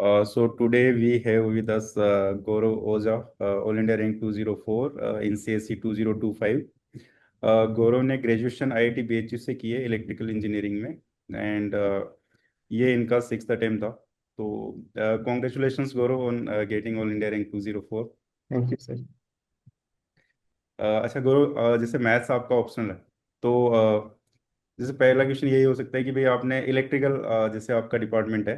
So today we have with us Gaurav Oza, All India Rank 204 in CSC 2025. गौरव ने graduation IIT BHU से की है electrical engineering में and ये इनका सिक्स्थ अटेम्प्ट था। तो congratulations Gaurav on getting all India rank 204। Thank you sir. अच्छा गौरव, जैसे मैथ्स आपका ऑप्शनल है तो जैसे पहला क्वेश्चन यही हो सकता है कि भाई आपने इलेक्ट्रिकल जैसे आपका डिपार्टमेंट है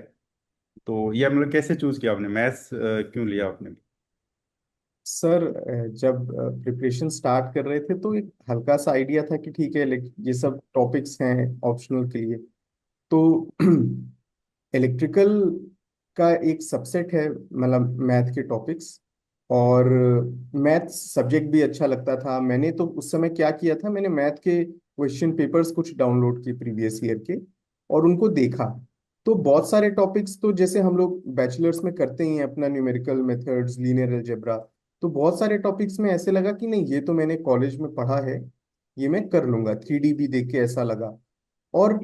तो ये मतलब कैसे चूज किया आपने मैथ्स क्यों लिया आपने? सर जब प्रिपरेशन स्टार्ट कर रहे थे तो एक हल्का सा आइडिया था कि ठीक है ये सब टॉपिक्स हैं ऑप्शनल के लिए। तो इलेक्ट्रिकल का एक सबसेट है, मतलब मैथ के टॉपिक्स। और मैथ सब्जेक्ट भी अच्छा लगता था। मैंने तो उस समय क्या किया था, मैंने मैथ के क्वेश्चन पेपर्स कुछ डाउनलोड किए प्रीवियस ईयर के और उनको देखा। तो बहुत सारे टॉपिक्स तो जैसे हम लोग बैचलर्स में करते ही हैं अपना न्यूमेरिकल मेथड्स, लीनियर अलजेब्रा। तो बहुत सारे टॉपिक्स में ऐसे लगा कि नहीं, ये तो मैंने कॉलेज में पढ़ा है, ये मैं कर लूंगा। 3D भी देख के ऐसा लगा। और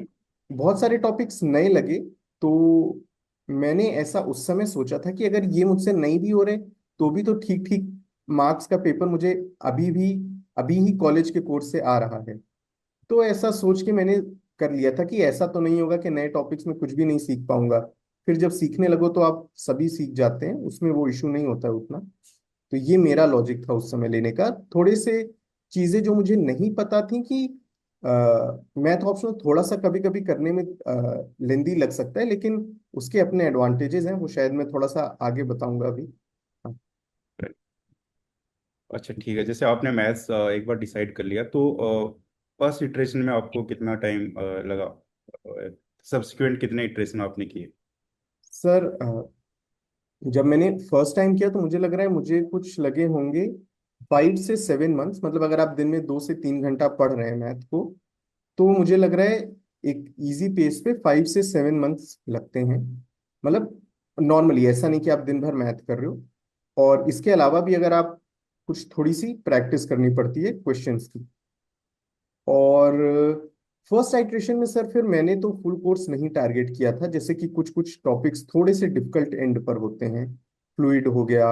बहुत सारे टॉपिक्स नए लगे। तो मैंने ऐसा उस समय सोचा था कि अगर ये मुझसे नहीं भी हो रहे तो भी तो ठीक ठीक मार्क्स का पेपर मुझे अभी भी अभी ही कॉलेज के कोर्स से आ रहा है। तो ऐसा सोच के मैंने कर लिया था कि ऐसा तो नहीं होगा कि नए टॉपिक्स में कुछ भी नहीं सीख पाऊंगा। फिर जब सीखने लगो तो आप सभी सीख जाते हैं, उसमें वो इशू नहीं होता है उतना। तो ये मेरा लॉजिक था उस समय लेने का। थोड़े से चीजें जो मुझे नहीं पता थी कि मैथ ऑप्शनल थोड़ा सा कभी कभी करने में लेंदी लग सकता है, लेकिन उसके अपने एडवांटेजेस हैं, वो शायद मैं थोड़ा सा आगे बताऊंगा अभी। हाँ। अच्छा ठीक है, जैसे आपने मैथ्स एक बार डिसाइड कर लिया तो फर्स्ट इटरेशन में आपको कितना टाइम लगा? सब्सिक्वेंट कितने इटरेशन आपने किए? सर जब मैंने फर्स्ट टाइम किया तो मुझे लग रहा है मुझे कुछ लगे होंगे 5 से 7 मंथ्स। मतलब अगर आप दिन में 2 से 3 घंटा पढ़ रहे हैं मैथ को तो मुझे लग रहा है एक इजी पेस पे 5 से 7 मंथ्स लगते हैं। मतलब नॉर्मली ऐसा नहीं कि आप दिन भर मैथ कर रहे हो। और इसके अलावा भी अगर आप कुछ थोड़ी सी प्रैक्टिस करनी पड़ती है क्वेश्चंस की। और फर्स्ट आइट्रेशन में सर फिर मैंने तो फुल कोर्स नहीं टारगेट किया था, जैसे कि कुछ कुछ टॉपिक्स थोड़े से डिफिकल्ट एंड पर होते हैं। फ्लूइड हो गया,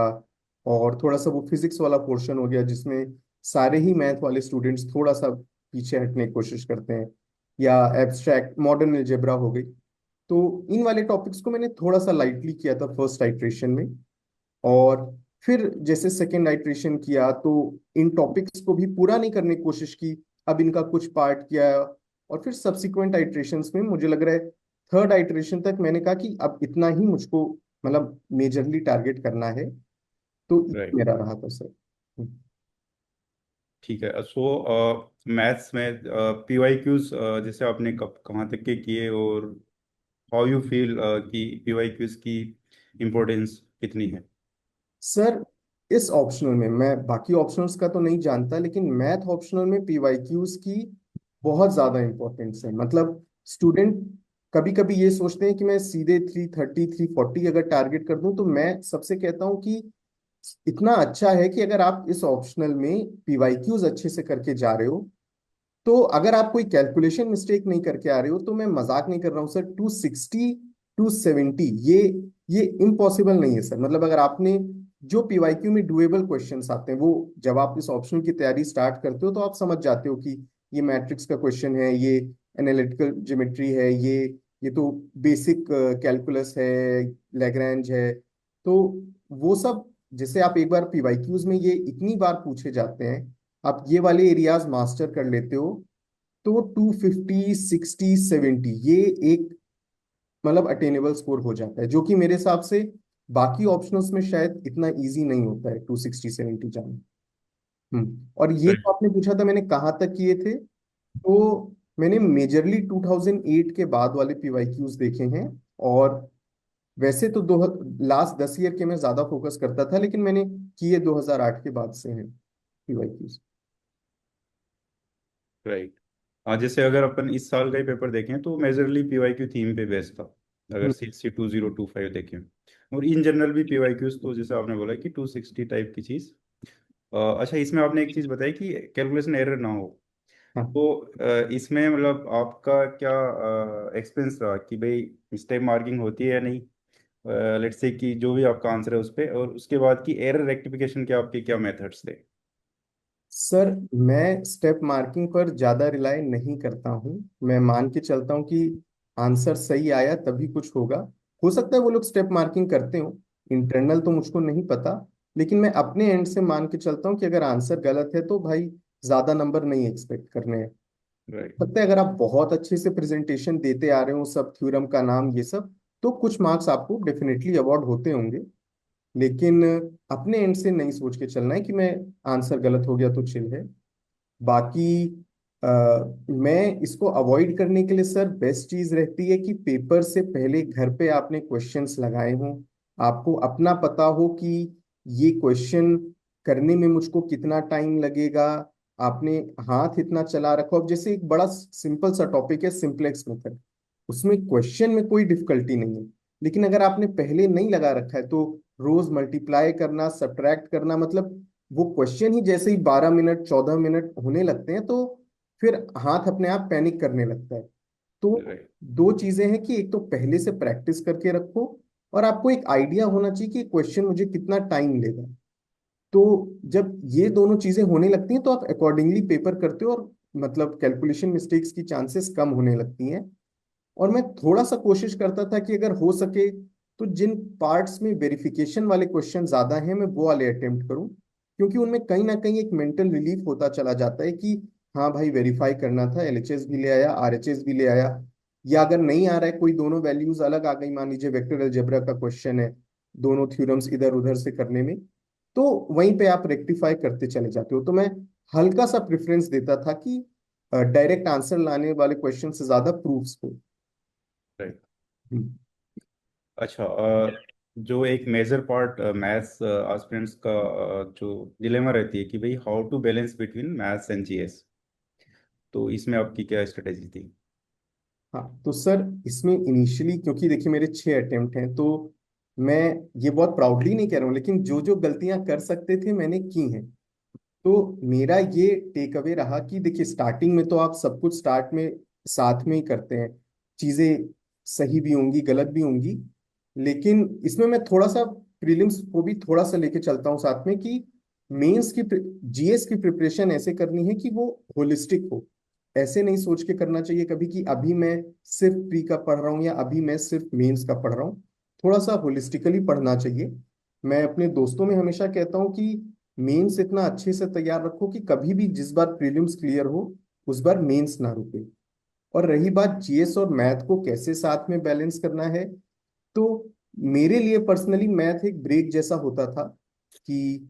और थोड़ा सा वो फिजिक्स वाला पोर्शन हो गया जिसमें सारे ही मैथ वाले स्टूडेंट्स थोड़ा सा पीछे हटने की कोशिश करते हैं। या एब्स्ट्रैक्ट मॉडर्न अलजेब्रा हो गई। तो इन वाले टॉपिक्स को मैंने थोड़ा सा लाइटली किया था फर्स्ट आइट्रेशन में। और फिर जैसे सेकेंड आइट्रेशन किया तो इन टॉपिक्स को भी पूरा नहीं करने की कोशिश की। अब इनका कुछ पार्ट किया। और फिर सब्सिक्वेंट आइट्रेशंस में मुझे लग रहा है थर्ड आइट्रेशन तक मैंने कहा कि अब इतना ही मुझको मतलब मेजरली टारगेट करना है। तो ये राइट। मेरा रहा था सर। ठीक है, सो मैथ्स में पीवाई क्यूज जैसे आपने कब कहाँ तक के किए और हाउ यू फील कि पीवाई क्यूज की इम्पोर्टेंस कितनी है? सर इस ऑप्शनल में मैं बाकी ऑप्शनल्स का तो नहीं जानता, लेकिन मैथ ऑप्शनल में पीवाईक्यूज की बहुत ज्यादा इंपॉर्टेंस है। मतलब स्टूडेंट कभी कभी ये सोचते हैं कि मैं सीधे 330 340 अगर टारगेट कर दूं, तो मैं सबसे कहता हूं कि इतना अच्छा है कि अगर आप इस ऑप्शनल में पीवाईक्यूज अच्छे से करके जा रहे हो, तो अगर आप कोई कैलकुलेशन मिस्टेक नहीं करके आ रहे हो, तो मैं मजाक नहीं कर रहा हूँ सर, 260 270 ये इम्पॉसिबल नहीं है सर। मतलब अगर आपने जो पीवाईक्यू में डुएबल क्वेश्चंस आते हैं वो जब आप इस ऑप्शन की तैयारी स्टार्ट करते हो तो आप समझ जाते हो कि ये मैट्रिक्स का क्वेश्चन है, ये एनालिटिकल ज्योमेट्री है, ये तो बेसिक कैलकुलस है, लैग्रैंज है। तो वो सब जैसे आप एक बार पीवाईक्यूज में ये इतनी बार पूछे जाते हैं, आप ये वाले एरियाज मास्टर कर लेते हो, तो 250 60 70 ये एक मतलब अटेनेबल स्कोर हो जाता है, जो कि मेरे हिसाब से बाकी ऑप्शंस में शायद इतना इजी नहीं होता है 260 70 जाना। और ये तो आपने पूछा था मैंने कहाँ तक किए थे। तो मैंने मेजरली 2008 के बाद वाले पीवाईक्यूज देखे हैं। और वैसे तो दो लास्ट 10 ईयर के मैं ज्यादा फोकस करता था, लेकिन मैंने किए 2008 के बाद से हैं पीवाईक्यूज। राइट। हाँ, जैसे अगर अपन इस साल का ही पेपर देखें तो मेजरली पीवाई क्यू थीम पे बेस्ड था। अगर CC 2025 देखें और इन जनरल भी पीवाई क्यूज तो जैसे आपने बोला कि 260 टाइप की चीज़। अच्छा, इसमें आपने एक चीज़ बताई कि कैलकुलेशन एरर ना हो। हाँ। तो इसमें मतलब आपका क्या एक्सपीरियंस रहा कि भाई मिस्टेक मार्किंग होती है या नहीं? लेट्स से कि जो भी आपका आंसर है उस पे, और उसके बाद की एरर रेक्टिफिकेशन के आपके क्या मेथड्स थे? सर मैं स्टेप मार्किंग पर ज्यादा रिलाय नहीं करता हूँ। मैं मान के चलता हूँ कि आंसर सही आया तभी कुछ होगा। हो सकता है वो लोग स्टेप मार्किंग करते हो, इंटरनल तो मुझको नहीं पता। लेकिन मैं अपने एंड से मान के चलता हूँ कि अगर आंसर गलत है तो भाई ज्यादा नंबर नहीं एक्सपेक्ट करने हैं। राइट। लगता है अगर आप बहुत अच्छे से प्रेजेंटेशन देते आ रहे हो, सब थ्योरम का नाम ये सब, तो कुछ मार्क्स आपको डेफिनेटली अवार्ड होते होंगे। लेकिन अपने एंड से नहीं सोच के चलना है कि मैं आंसर गलत हो गया तो चिल है। बाकी आ, मैं इसको अवॉइड करने के लिए सर बेस्ट चीज रहती है कि पेपर से पहले घर पे आपने क्वेश्चंस लगाए हों, आपको अपना पता हो कि ये क्वेश्चन करने में मुझको कितना टाइम लगेगा। आपने हाथ इतना चला रखा हो। अब जैसे एक बड़ा सिंपल सा टॉपिक है सिंपलेक्स मेथड, उसमें क्वेश्चन में कोई डिफिकल्टी नहीं है। लेकिन अगर आपने पहले नहीं लगा रखा है तो रोज मल्टीप्लाई करना, सब्ट्रैक्ट करना, मतलब वो क्वेश्चन ही जैसे ही 12 मिनट 14 मिनट होने लगते हैं तो फिर हाथ अपने आप पैनिक करने लगता है। तो राइट। दो चीजें हैं कि एक तो पहले से प्रैक्टिस करके रखो, और आपको एक आइडिया होना चाहिए कि क्वेश्चन मुझे कितना टाइम लेगा। तो जब ये दोनों चीजें होने लगती हैं तो आप अकॉर्डिंगली पेपर करते हो, और मतलब कैलकुलेशन मिस्टेक्स की चांसेस कम होने लगती हैं। और मैं थोड़ा सा कोशिश करता था कि अगर हो सके तो जिन पार्ट्स में वेरिफिकेशन वाले क्वेश्चन ज्यादा हैं मैं वो वाले अटेम्प्ट करूं, क्योंकि उनमें कहीं ना कहीं एक मेंटल रिलीफ होता चला जाता है कि हाँ भाई वेरीफाई करना था, एलएचएस भी ले आया, आरएचएस भी ले आया। या अगर नहीं आ रहा है, कोई दोनों वैल्यूज अलग आ गई, मान लीजिए वेक्टर अलजेब्रा का क्वेश्चन है, दोनों थ्योरम्स इधर उधर से करने में, तो वहीं पे आप रेक्टिफाई करते चले जाते हो। तो मैं हल्का सा प्रेफरेंस देता था कि डायरेक्ट आंसर लाने वाले क्वेश्चन से ज्यादा प्रूफ्स को। राइट। हम्म। अच्छा, जो एक मेजर पार्ट मैथ्स एस्पिरेंट्स का जो डिलेमा रहती है कि भाई how to balance between maths and GS, तो इसमें आपकी क्या स्ट्रेटेजी थी? हाँ तो सर इसमें इनिशियली, क्योंकि देखिए मेरे 6 अटेम्प्ट हैं, तो मैं ये बहुत प्राउडली नहीं कह रहा हूँ, लेकिन जो जो गलतियां कर सकते थे मैंने की हैं। तो मेरा ये टेक अवे रहा कि देखिए स्टार्टिंग में तो आप सब कुछ स्टार्ट में साथ में ही करते हैं, चीजें सही भी होंगी गलत भी होंगी। लेकिन इसमें मैं थोड़ा सा प्रीलिम्स को भी थोड़ा सा लेके चलता हूँ साथ में कि मेंस की जीएस की प्रिपरेशन ऐसे करनी है कि वो होलिस्टिक हो। ऐसे नहीं सोच के करना चाहिए कभी कि अभी मैं सिर्फ प्री का पढ़ रहा हूँ या अभी मैं सिर्फ मेंस का पढ़ रहा हूँ। थोड़ा सा होलिस्टिकली पढ़ना चाहिए। मैं अपने दोस्तों में हमेशा कहता हूँ कि मेंस इतना अच्छे से तैयार रखो कि कभी भी जिस बार प्रीलिम्स क्लियर हो उस बार मेंस ना रुके। और रही बात जीएस और मैथ को कैसे साथ में बैलेंस करना है, तो मेरे लिए पर्सनली मैथ एक ब्रेक जैसा होता था कि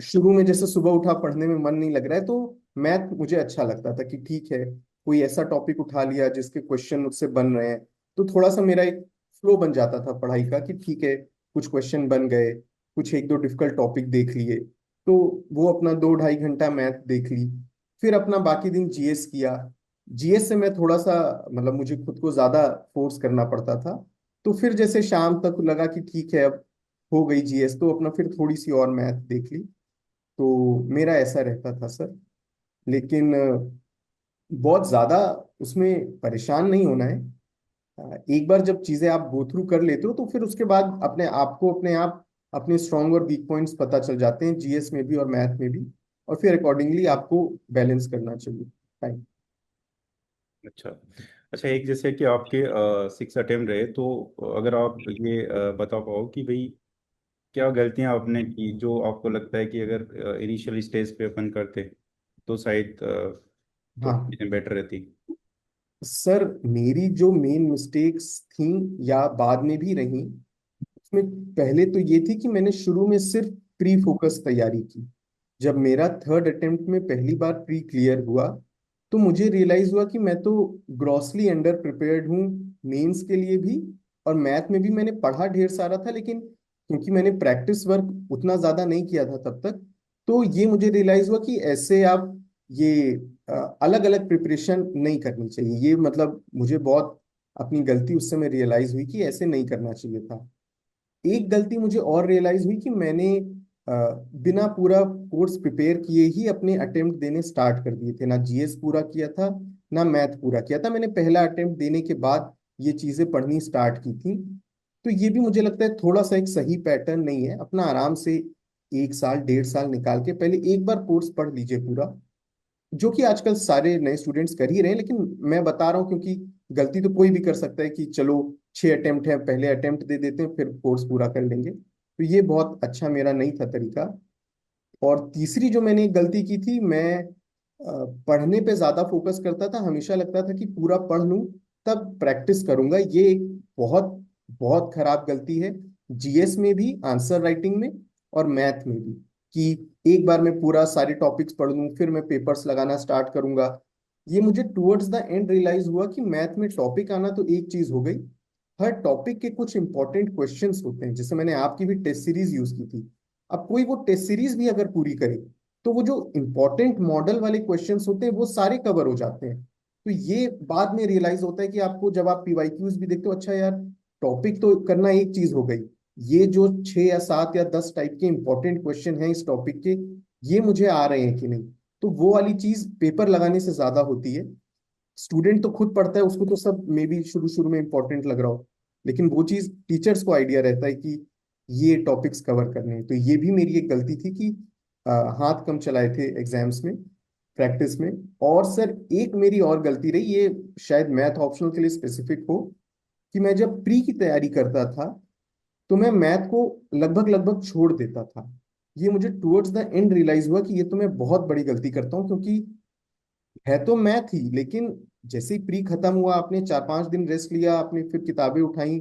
शुरू में जैसे सुबह उठा पढ़ने में मन नहीं लग रहा है तो मैथ मुझे अच्छा लगता था कि ठीक है, कोई ऐसा टॉपिक उठा लिया जिसके क्वेश्चन मुझसे बन रहे हैं, तो थोड़ा सा मेरा एक फ्लो बन जाता था पढ़ाई का कि ठीक है कुछ क्वेश्चन बन गए, कुछ एक दो डिफिकल्ट टॉपिक देख लिए, तो वो अपना 2 ढाई घंटा मैथ देख ली। फिर अपना बाकी दिन जीएस किया। जीएस से मैं थोड़ा सा मतलब मुझे खुद को ज्यादा फोर्स करना पड़ता था। तो फिर जैसे शाम तक लगा कि ठीक है अब हो गई जीएस, तो अपना फिर थोड़ी सी और मैथ देख ली। तो मेरा ऐसा रहता था सर। लेकिन बहुत ज्यादा उसमें परेशान नहीं होना है। एक बार जब चीजें आप गो थ्रू कर लेते हो तो फिर उसके बाद अपने आप को अपने आप अपने स्ट्रॉन्ग और वीक पॉइंट्स पता चल जाते हैं जीएस में भी और मैथ में भी। और फिर अकॉर्डिंगली आपको बैलेंस करना चाहिए टाइम। अच्छा। अच्छा, एक जैसे कि आपके 6 अटेम्प्ट रहे, तो अगर आप ये बता पाओ कि भाई क्या गलतियां आपने की जो आपको लगता है कि अगर इनिशियल स्टेज पे अपन करते तो शायद थोड़ी हाँ चीजें बेटर रहती। सर, मेरी जो मेन मिस्टेक्स थी या बाद में भी रही, उसमें पहले तो ये थी कि मैंने शुरू में सिर्फ प्री फोकस तैयारी की। जब मेरा 3rd अटेम्प्ट में पहली बार प्री क्लियर हुआ तो मुझे रियलाइज हुआ कि मैं तो ग्रॉसली अंडर प्रिपेयर्ड हूँ मेंस के लिए भी। और मैथ में भी मैंने पढ़ा ढेर सारा था, लेकिन क्योंकि मैंने प्रैक्टिस वर्क उतना ज्यादा नहीं किया था तब तक, तो ये मुझे रियलाइज हुआ कि ऐसे आप ये अलग अलग प्रिपरेशन नहीं करनी चाहिए। ये मतलब मुझे बहुत अपनी गलती उस समय रियलाइज हुई कि ऐसे नहीं करना चाहिए था। एक गलती मुझे और रियलाइज हुई कि मैंने अ, बिना पूरा कोर्स प्रिपेयर किए ही अपने अटेम्प्ट देने स्टार्ट कर दिए थे। ना जीएस पूरा किया था ना मैथ पूरा किया था। मैंने पहला अटेम्प्ट देने के बाद ये चीजें पढ़नी स्टार्ट की थी। तो ये भी मुझे लगता है थोड़ा सा एक सही पैटर्न नहीं है। अपना आराम से 1 साल 1.5 साल निकाल के पहले एक बार कोर्स पढ़ लीजिए पूरा, जो कि आजकल सारे नए स्टूडेंट्स कर ही रहे हैं। लेकिन मैं बता रहा हूँ क्योंकि गलती तो कोई भी कर सकता है कि चलो 6 अटेम्प्ट है, पहले अटेम्प्ट दे देते हैं फिर कोर्स पूरा कर लेंगे, तो ये बहुत अच्छा मेरा नहीं था तरीका। और तीसरी जो मैंने एक गलती की थी, मैं पढ़ने पे ज्यादा फोकस करता था। हमेशा लगता था कि पूरा पढ़ लूं तब प्रैक्टिस करूंगा। ये एक बहुत बहुत खराब गलती है, जीएस में भी, आंसर राइटिंग में और मैथ में भी, कि एक बार में पूरा सारे टॉपिक्स पढ़ लूं फिर मैं पेपर्स लगाना स्टार्ट करूंगा। ये मुझे टुवर्ड्स द एंड रियलाइज हुआ कि मैथ में टॉपिक आना तो एक चीज हो गई, हर टॉपिक के कुछ इंपॉर्टेंट क्वेश्चंस होते हैं। जैसे मैंने आपकी भी टेस्ट सीरीज यूज की थी, अब कोई वो टेस्ट सीरीज भी अगर पूरी करे तो वो जो इंपॉर्टेंट मॉडल वाले क्वेश्चंस होते हैं वो सारे कवर हो जाते हैं। तो ये बाद में रियलाइज होता है कि आपको जब आप पीवाईक्यूज भी देखते हो, अच्छा यार टॉपिक तो करना एक चीज हो गई, ये जो 6 या 7 या 10 टाइप के इंपॉर्टेंट क्वेश्चन हैं इस टॉपिक के, ये मुझे आ रहे हैं कि नहीं। तो वो वाली चीज पेपर लगाने से ज्यादा होती है। स्टूडेंट तो खुद पढ़ता है, उसको तो सब मे बी शुरू शुरू में इंपॉर्टेंट लग रहा हो, लेकिन वो चीज टीचर्स को आइडिया रहता है कि ये टॉपिक्स कवर करने हैं। तो ये भी मेरी एक गलती थी कि हाथ कम चलाए थे एग्जाम्स में, प्रैक्टिस में। और सर एक मेरी और गलती रही, ये शायद मैथ ऑप्शनल के लिए स्पेसिफिक हो, कि मैं जब प्री की तैयारी करता था तो मैं मैथ को लगभग लगभग छोड़ देता था। ये मुझे टुवर्ड्स द एंड रियलाइज हुआ कि ये तो मैं बहुत बड़ी गलती करता हूँ, क्योंकि है तो मैथ ही, लेकिन जैसे ही प्री खत्म हुआ, आपने 4 5 दिन रेस्ट लिया, आपने फिर किताबें उठाई,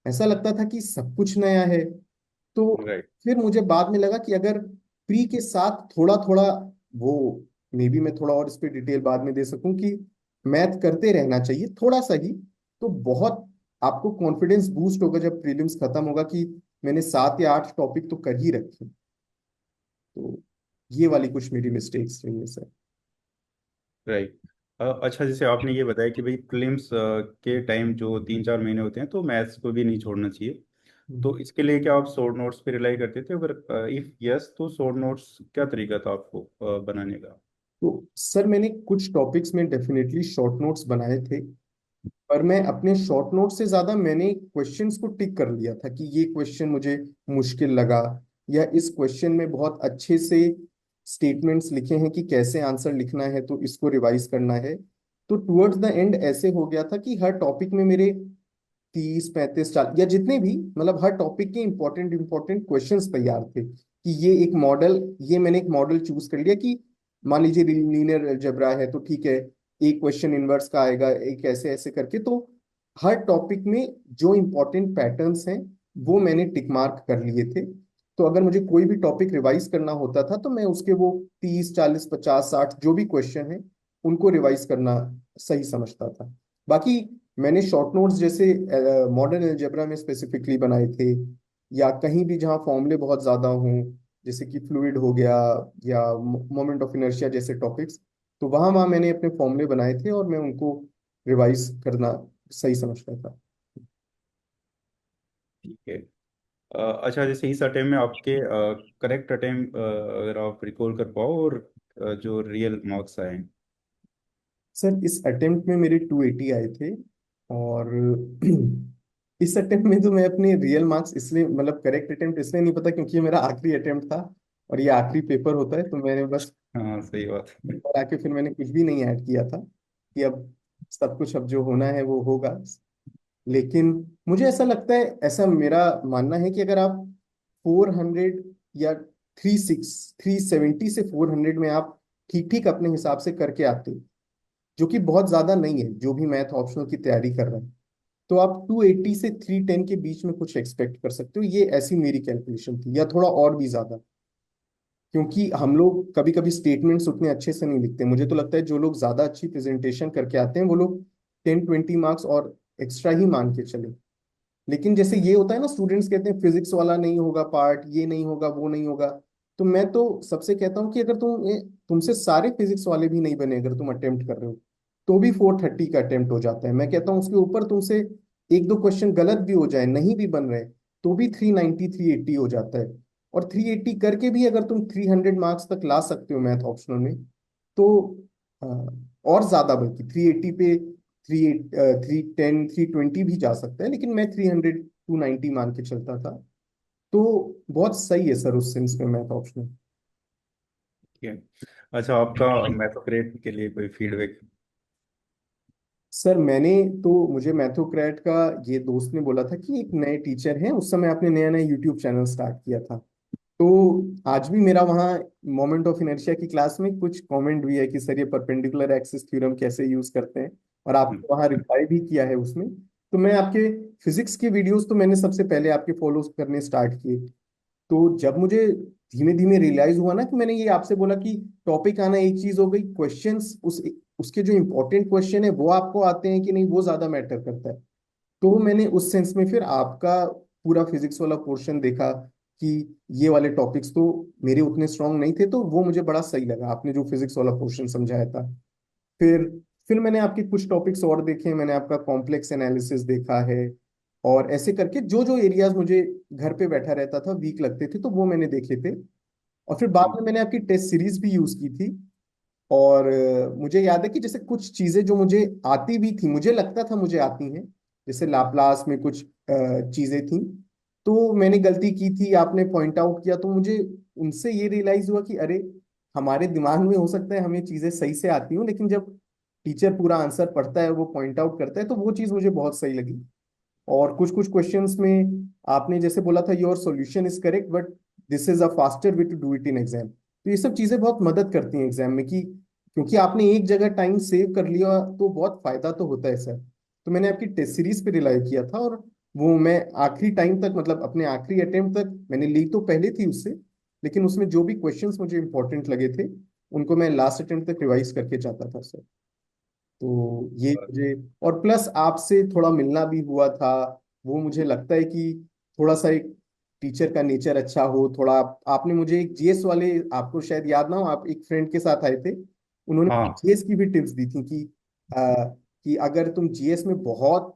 ऐसा लगता था कि सब कुछ नया है। तो राइट। फिर मुझे बाद में लगा कि अगर प्री के साथ थोड़ा थोड़ा वो, मे बी मैं थोड़ा और इस पे डिटेल बाद में दे सकूं, कि मैथ करते रहना चाहिए थोड़ा सा ही, तो बहुत आपको कॉन्फिडेंस बूस्ट होगा जब प्रीलिम्स खत्म होगा कि मैंने 7 या 8 टॉपिक तो कर ही रखे। तो ये वाली कुछ मेरी मिस्टेक्स रही है सर। राइट। अच्छा, जैसे आपने ये बताया कि भाई प्रीलिम्स के टाइम जो 3 4 महीने होते हैं तो मैथ्स को भी नहीं छोड़ना चाहिए, तो इसके लिए क्या आप शॉर्ट नोट्स पे रिलाई करते थे? अगर इफ यस तो शॉर्ट नोट्स क्या तरीका था आपको बनाने का? तो सर मैंने कुछ टॉपिक्स में डेफिनेटली शॉर्ट नोट्स बनाए थे, पर मैं अपने शॉर्ट नोट से ज्यादा मैंने क्वेश्चंस को टिक कर लिया था कि ये क्वेश्चन मुझे मुश्किल लगा, या इस क्वेश्चन में बहुत अच्छे से स्टेटमेंट्स लिखे हैं कि कैसे आंसर लिखना है, तो इसको रिवाइज करना है। तो टुवर्ड्स द एंड ऐसे हो गया था कि हर टॉपिक में मेरे 30 35 40 या जितने भी, मतलब हर टॉपिक के इंपॉर्टेंट इंपॉर्टेंट क्वेश्चंस तैयार थे, कि ये एक मॉडल, ये मैंने एक मॉडल चूज कर लिया कि मान लीजिए लीनियर अलजेब्रा है तो ठीक है, एक क्वेश्चन इनवर्स का आएगा, एक ऐसे ऐसे करके। तो हर टॉपिक में जो इंपॉर्टेंट पैटर्न्स हैं वो मैंने टिक मार्क कर लिए थे। तो अगर मुझे कोई भी टॉपिक रिवाइज करना होता था तो मैं उसके वो 30 40 50 60 जो भी क्वेश्चन है उनको रिवाइज करना सही समझता था। बाकी मैंने शॉर्ट नोट्स जैसे मॉडर्न अलजेब्रा में स्पेसिफिकली बनाए थे, या कहीं भी जहाँ फॉर्मूले बहुत ज्यादा हों, जैसे कि फ्लूइड हो गया या मोमेंट ऑफ इनर्शिया जैसे टॉपिक्स, तो वहां वहां मैंने अपने फॉर्मूले बनाए थे और मैं उनको रिवाइज करना सही समझता था। ठीक है। अच्छा, जैसे इस अटेम्प्ट में आपके करेक्ट अटेम्प्ट अगर आप रिकॉल कर पाओ, और जो रियल मार्क्स आए हैं। सर इस अटेम्प्ट में मेरे 280 आए थे। और इस अटेम्प्ट में तो मैं अपने रियल मार्क्स इसलिए, मतलब करेक्ट अटेम्प्ट इसलिए नहीं पता क्योंकि ये मेरा आखिरी अटेम्प्ट था और ये आखिरी पेपर होता है, तो मैंने बस हाँ, सही बात है। और आके फिर मैंने कुछ भी नहीं ऐड किया था कि अब सब कुछ अब जो होना है वो होगा। लेकिन मुझे ऐसा लगता है, ऐसा मेरा मानना है कि अगर आप 400 या 370 से 400 में आप ठीक ठीक अपने हिसाब से करके आते, जो कि बहुत ज्यादा नहीं है जो भी मैथ ऑप्शनल की तैयारी कर रहे हैं, तो आप 280 से 310 के बीच में कुछ एक्सपेक्ट कर सकते हो। ये ऐसी मेरी कैलकुलेशन थी, या थोड़ा और भी ज्यादा, क्योंकि हम लोग कभी कभी स्टेटमेंट्स उतने अच्छे से नहीं लिखते। मुझे तो लगता है जो लोग ज्यादा अच्छी प्रेजेंटेशन करके आते हैं वो लोग 10 20 मार्क्स और एक्स्ट्रा ही मान के चले। लेकिन जैसे ये होता है ना, स्टूडेंट्स कहते हैं फिजिक्स वाला नहीं होगा पार्ट, ये नहीं होगा वो नहीं होगा, तो मैं तो सबसे कहता हूँ कि अगर तुमसे सारे फिजिक्स वाले भी नहीं बने, अगर तुम अटेम्प्ट कर रहे हो तो भी 430 का अटेम्प्ट हो जाता है। मैं कहता हूँ उसके ऊपर तुमसे एक दो क्वेश्चन गलत भी हो जाए, नहीं भी बन रहे, तो भी 390 380 हो जाता है। और 380 करके भी अगर तुम 300 मार्क्स तक ला सकते हो मैथ ऑप्शनल में, तो अ, और ज्यादा, बल्कि 380 पे 310 320 भी जा सकता है, लेकिन मैं 300 290 मान के चलता था। तो बहुत सही है सर उस सेंस में मैथ ऑप्शनल। ठीक है। अच्छा, आपका मैथोक्रेट के लिए कोई फीडबैक? सर मैंने तो मुझे मैथोक्रेट का ये दोस्त ने बोला था कि एक नए टीचर हैं, उस समय आपने नया नया यूट्यूब चैनल स्टार्ट किया था। तो आज भी मेरा वहाँ मोमेंट ऑफ इनर्शिया की क्लास में कुछ कमेंट भी है कि सर ये परपेंडिकुलर एक्सिस थ्योरम कैसे यूज करते हैं, और आपने वहाँ रिप्लाई भी किया है उसमें। तो मैं आपके फिजिक्स के वीडियोस तो मैंने सबसे पहले आपके फॉलो करने स्टार्ट किए। तो जब मुझे धीमे धीमे रियलाइज हुआ ना कि मैंने ये आपसे बोला कि टॉपिक आना एक चीज हो गई, क्वेश्चंस उसके जो इंपॉर्टेंट क्वेश्चन है वो आपको आते हैं कि नहीं, वो ज्यादा मैटर करता है। तो मैंने उस सेंस में फिर आपका पूरा फिजिक्स वाला पोर्शन देखा कि ये वाले टॉपिक्स तो मेरे उतने स्ट्रांग नहीं थे, तो वो मुझे बड़ा सही लगा आपने जो फिजिक्स वाला पोर्शन समझाया था। फिर फिर मैंने आपके कुछ टॉपिक्स और देखे, मैंने आपका कॉम्प्लेक्स एनालिसिस देखा है, और ऐसे करके जो जो एरियाज मुझे घर पे बैठा रहता था वीक लगते थे तो वो मैंने देखे थे। और फिर बाद में मैंने आपकी टेस्ट सीरीज भी यूज की थी। और मुझे याद है कि जैसे कुछ चीजें जो मुझे आती भी थी, मुझे लगता था मुझे आती हैं, जैसे लाप्लास में कुछ चीजें थी, तो मैंने गलती की थी, आपने पॉइंट आउट किया, तो मुझे उनसे ये रियलाइज हुआ कि अरे हमारे दिमाग में हो सकता है हमें चीजें सही से आती हूँ, लेकिन जब टीचर पूरा आंसर पढ़ता है, वो पॉइंट आउट करता है, तो वो चीज मुझे बहुत सही लगी। और कुछ कुछ क्वेश्चंस में आपने जैसे बोला था your solution is correct but this is a faster way to do it in exam, तो ये सब चीजें बहुत मदद करती हैं एग्जाम में कि क्योंकि आपने एक जगह टाइम सेव कर लिया तो बहुत फायदा तो होता है सर। तो मैंने आपकी टेस्ट सीरीज पे रिलाई किया था, और वो मैं आखिरी टाइम तक, मतलब अपने आखिरी अटेम्प्ट तक, मैंने ली तो पहले थी उससे, लेकिन उसमें जो भी क्वेश्चंस मुझे इंपॉर्टेंट लगे थे उनको मैं लास्ट अटेम्प्ट तक रिवाइज करके जाता था सर। तो ये मुझे, और प्लस आपसे थोड़ा मिलना भी हुआ था, वो मुझे लगता है कि थोड़ा सा एक टीचर का नेचर अच्छा हो थोड़ा। आपने मुझे एक जीएस वाले, आपको शायद याद ना हो, आप एक फ्रेंड के साथ आए थे, उन्होंने हाँ। जीएस की भी टिप्स दी थी कि अगर तुम जीएस में बहुत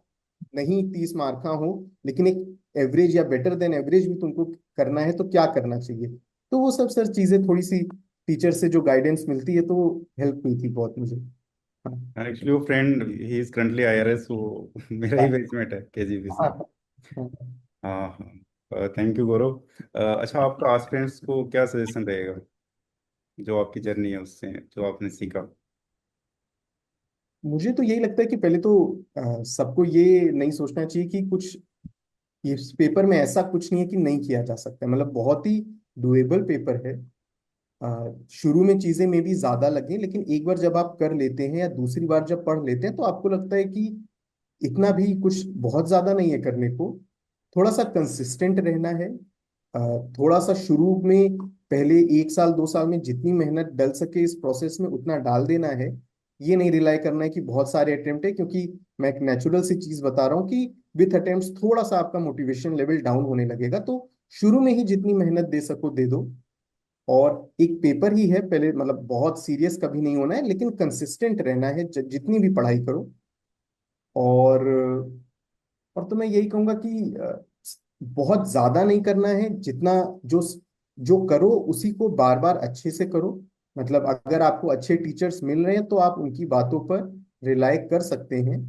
नहीं 30 मार्क का हो, लेकिन एक एवरेज या बेटर देन एवरेज भी तुमको करना है तो क्या करना चाहिए। तो वो सब सर चीजें थोड़ी सी टीचर से जो गाइडेंस मिलती है तो हेल्प हुई थी बहुत मुझे। हाँ। एक्चुअली वो friend he is currently IRS, वो मेरा ही बैचमेट है केजीबी हाँ। से। हाँ। हाँ हाँ, थैंक यू गौरव। अच्छा, आपका एस्पिरेंट्स को क्या सजेशन रहेगा, जो आपकी जर्नी है उससे जो आपने सीखा? मुझे तो यही लगता है कि पहले तो सबको ये नहीं सोचना चाहिए कि कुछ इस पेपर में ऐसा कुछ नहीं है कि नहीं किया जा सकता है, मतलब बहुत ही डुएबल पेपर है। शुरू में चीजें में भी ज्यादा लगे, लेकिन एक बार जब आप कर लेते हैं या दूसरी बार जब पढ़ लेते हैं तो आपको लगता है कि इतना भी कुछ बहुत ज्यादा नहीं है करने को। थोड़ा सा कंसिस्टेंट रहना है, थोड़ा सा शुरू में पहले 1 साल 2 साल में जितनी मेहनत डल सके इस प्रोसेस में उतना डाल देना है। ये नहीं रिलाई करना है कि बहुत सारे अटेम्प्ट है, क्योंकि मैं एक नेचुरल सी चीज बता रहा हूँ कि विथ अटेम्प्ट्स थोड़ा सा आपका मोटिवेशन लेवल डाउन होने लगेगा, तो शुरू में ही जितनी मेहनत दे सको दे दो। और एक पेपर ही है, पहले मतलब बहुत सीरियस कभी नहीं होना है, लेकिन कंसिस्टेंट रहना है जितनी भी पढ़ाई करो। और तो मैं यही कहूंगा कि बहुत ज्यादा नहीं करना है, जितना जो जो करो उसी को बार बार अच्छे से करो। मतलब अगर आपको अच्छे टीचर्स मिल रहे हैं तो आप उनकी बातों पर रिलाई कर सकते हैं।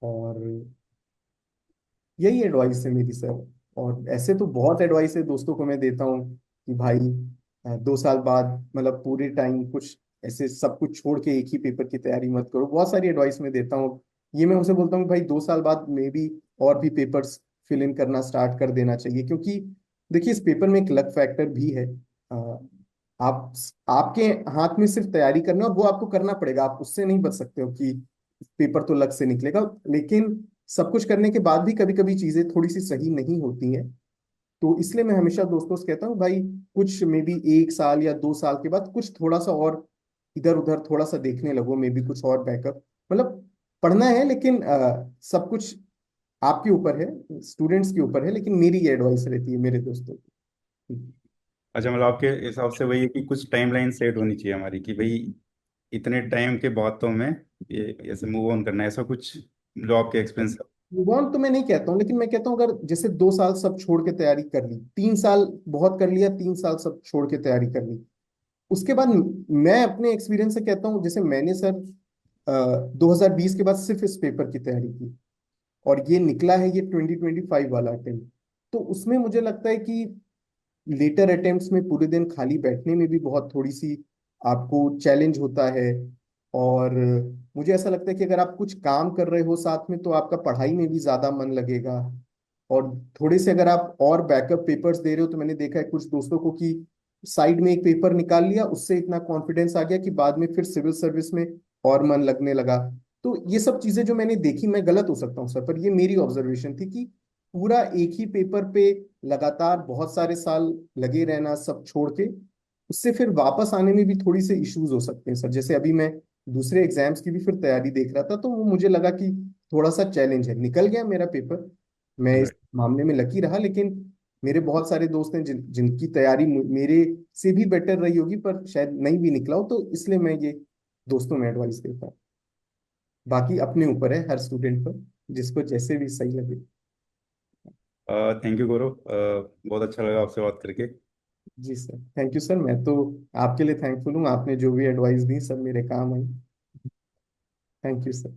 और यही एडवाइस है मेरी सर। और ऐसे तो बहुत एडवाइस है दोस्तों को मैं देता हूँ कि भाई 2 साल बाद मतलब पूरे टाइम कुछ ऐसे सब कुछ छोड़ के एक ही पेपर की तैयारी मत करो, बहुत सारी एडवाइस मैं देता हूँ। ये मैं उनसे बोलता हूँ भाई 2 साल बाद मे भी और भी पेपर्स फिल इन करना स्टार्ट कर देना चाहिए, क्योंकि देखिए इस पेपर में एक लक फैक्टर भी है। अ, आप आपके हाथ में सिर्फ तैयारी करना है, और वो आपको करना पड़ेगा, आप उससे नहीं बच सकते हो कि पेपर तो लक से निकलेगा। लेकिन सब कुछ करने के बाद भी कभी कभी चीजें थोड़ी सी सही नहीं होती हैं। तो इसलिए मैं हमेशा दोस्तों से कहता हूँ भाई कुछ मे बी 1 साल या 2 साल के बाद कुछ थोड़ा सा और इधर उधर थोड़ा सा देखने लगो, मे बी कुछ और बैकअप, मतलब पढ़ना है, लेकिन सब कुछ आपके ऊपर है, स्टूडेंट्स के ऊपर है, लेकिन मेरी ये एडवाइस रहती है मेरे दोस्तों की। अच्छा, मतलब आपके हिसाब से वही है कि कुछ टाइमलाइन सेट होनी चाहिए हमारी, कि भाई इतने टाइम के बाद तो हमें ये ऐसे मूव ऑन करना है, ऐसा कुछ जो आपके एक्सपीरियंस? मूव ऑन तो मैं नहीं कहता हूँ, लेकिन मैं कहता हूँ अगर जैसे 2 साल सब छोड़ के तैयारी कर ली, 3 साल बहुत कर लिया, 3 साल सब छोड़ के तैयारी कर ली, उसके बाद मैं अपने एक्सपीरियंस से कहता हूँ जैसे मैंने सर 2020 के बाद सिर्फ इस पेपर की तैयारी की। और ये निकला है ये 2025 वाला अटेम्प्ट। तो उसमें मुझे लगता है कि लेटर अटेम्प्ट्स में पूरे दिन खाली बैठने में भी बहुत थोड़ी सी आपको चैलेंज होता है। और मुझे ऐसा लगता है कि अगर आप कुछ काम कर रहे हो साथ में तो आपका पढ़ाई में भी ज्यादा मन लगेगा। और थोड़े से अगर आप और बैकअप पेपर्स दे रहे हो तो मैंने देखा है कुछ दोस्तों को कि साइड में एक पेपर निकाल लिया, उससे इतना कॉन्फिडेंस आ गया कि बाद में फिर सिविल सर्विस में और मन लगने लगा। तो ये सब चीजें जो मैंने देखी, मैं गलत हो सकता हूँ सर, पर ये मेरी ऑब्जर्वेशन थी कि पूरा एक ही पेपर पे लगातार बहुत सारे साल लगे रहना सब छोड़ के, उससे फिर वापस आने में भी थोड़ी से इश्यूज हो सकते हैं सर। जैसे अभी मैं दूसरे एग्जाम्स की भी फिर तैयारी देख रहा था तो वो मुझे लगा कि थोड़ा सा चैलेंज है। निकल गया मेरा पेपर, मैं इस राइट। मामले में लकी रहा, लेकिन मेरे बहुत सारे दोस्त हैं जिनकी तैयारी मेरे से भी बेटर रही होगी पर शायद नहीं भी निकला हो, तो इसलिए मैं ये दोस्तों में एडवाइस देता हूँ। बाकी अपने ऊपर है हर स्टूडेंट पर, जिसको जैसे भी सही लगे। थैंक यू गौरव, बहुत अच्छा लगा आपसे बात करके। जी सर, थैंक यू सर। मैं तो आपके लिए थैंकफुल हूँ, आपने जो भी एडवाइस दी सब मेरे काम आई। Thank you sir.